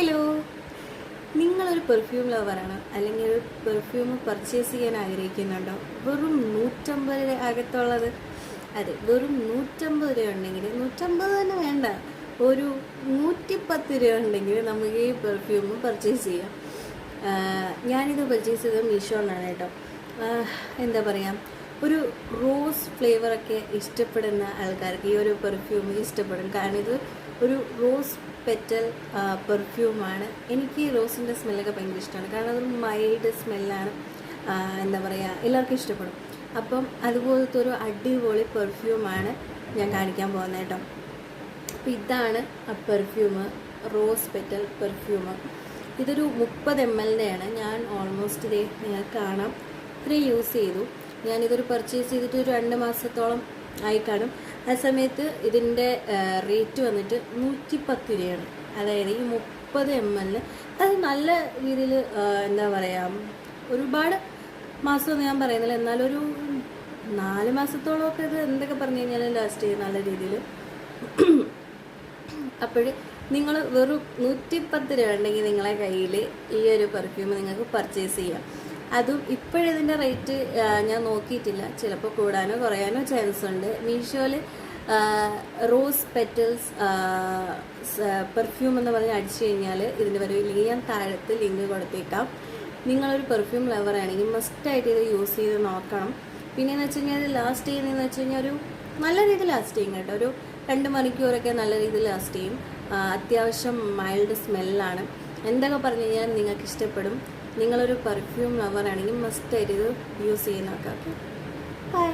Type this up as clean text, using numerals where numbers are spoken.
Hello, നിങ്ങളൊരു perfume ലവറാണ് അല്ലെങ്കിൽ ഒരു പെർഫ്യൂം പർച്ചേസ് ചെയ്യാൻ ആഗ്രഹിക്കുന്നുണ്ടോ? വെറും 150 അകത്തുള്ളത്. അതെ, വെറും 150 രൂപ ഉണ്ടെങ്കിൽ, 150 തന്നെ വേണ്ട, ഒരു 110 രൂപ ഉണ്ടെങ്കിൽ നമുക്ക് ഈ പെർഫ്യൂം പർച്ചേസ് ചെയ്യാം. ഞാനിത് പർച്ചേസ് ചെയ്തത് മീഷോന്നാണ് കേട്ടോ. എന്താ പറയുക, ഒരു റോസ് ഫ്ലേവറൊക്കെ ഇഷ്ടപ്പെടുന്ന ആൾക്കാർക്ക് ഈ ഒരു പെർഫ്യൂം ഇഷ്ടപ്പെടും. കാരണം ഇത് ഒരു റോസ് പെറ്റൽ പെർഫ്യൂമാണ്. എനിക്ക് റോസിൻ്റെ സ്മെല്ലൊക്കെ ഭയങ്കര ഇഷ്ടമാണ്. കാരണം അതൊരു മൈൽഡ് സ്മെല്ലാണ്. എന്താ പറയുക, എല്ലാവർക്കും ഇഷ്ടപ്പെടും. അപ്പം അതുപോലത്തെ ഒരു അടിപൊളി പെർഫ്യൂമാണ് ഞാൻ കാണിക്കാൻ പോകുന്നത് കേട്ടോ. അപ്പോൾ ഇതാണ് ആ പെർഫ്യൂം, റോസ് പെറ്റൽ പെർഫ്യൂം. ഇതൊരു 30 ml ഞാൻ ഓൾമോസ്റ്റ് ഇതേ നിങ്ങൾക്ക് കാണാം, ഇത്രയും യൂസ് ചെയ്തു. ഞാനിതൊരു പർച്ചേസ് ചെയ്തിട്ട് ഒരു 2 മാസത്തോളം ആയി കാണും. ആ സമയത്ത് ഇതിൻ്റെ റേറ്റ് വന്നിട്ട് 110 രൂപയാണ്. അതായത് ഈ 30 ml അത് നല്ല രീതിയിൽ എന്താ പറയുക, ഒരുപാട് മാസമൊന്നും ഞാൻ പറയുന്നില്ല, എന്നാലൊരു 4 മാസത്തോളമൊക്കെ ഇത് എന്തൊക്കെ പറഞ്ഞു കഴിഞ്ഞാലും ലാസ്റ്റ് ചെയ്യും നല്ല രീതിയിൽ. അപ്പോൾ നിങ്ങൾ വെറും 110 രൂപ ഉണ്ടെങ്കിൽ നിങ്ങളെ കയ്യിൽ ഈ ഒരു പെർഫ്യൂം നിങ്ങൾക്ക് പർച്ചേസ് ചെയ്യാം. അതും ഇപ്പോഴിതിൻ്റെ റേറ്റ് ഞാൻ നോക്കിയിട്ടില്ല, ചിലപ്പോൾ കൂടാനോ കുറയാനോ ചാൻസ് ഉണ്ട്. മീഷോയിൽ റോസ് പെറ്റൽസ് പെർഫ്യൂം എന്ന് പറഞ്ഞ് അടിച്ചു കഴിഞ്ഞാൽ ഇതിൻ്റെ വരെ ലിങ്ക് ഞാൻ താഴത്ത് ലിങ്ക് കൊടുത്തേക്കാം. നിങ്ങളൊരു പെർഫ്യൂം ലവർ ആണെങ്കിൽ മസ്റ്റായിട്ട് ഇത് യൂസ് ചെയ്ത് നോക്കണം. പിന്നെയെന്ന് വെച്ച് കഴിഞ്ഞാൽ ഇത് ലാസ്റ്റ് ചെയ്യുന്നതെന്ന് വെച്ച് കഴിഞ്ഞാൽ ഒരു നല്ല രീതിയിൽ ലാസ്റ്റ് ചെയ്യും കേട്ടോ. ഒരു 2 മണിക്കൂറൊക്കെ നല്ല രീതിയിൽ ലാസ്റ്റ് ചെയ്യും. അത്യാവശ്യം മൈൽഡ് സ്മെല്ലാണ്. എന്തൊക്കെ പറഞ്ഞു കഴിഞ്ഞാൽ നിങ്ങൾക്ക് ഇഷ്ടപ്പെടും. നിങ്ങളൊരു പെർഫ്യൂം ലവർ ആണെങ്കിൽ മസ്റ്റായിട്ട് ഇത് യൂസ് ചെയ്യുന്ന നോക്കാം. Okay, by.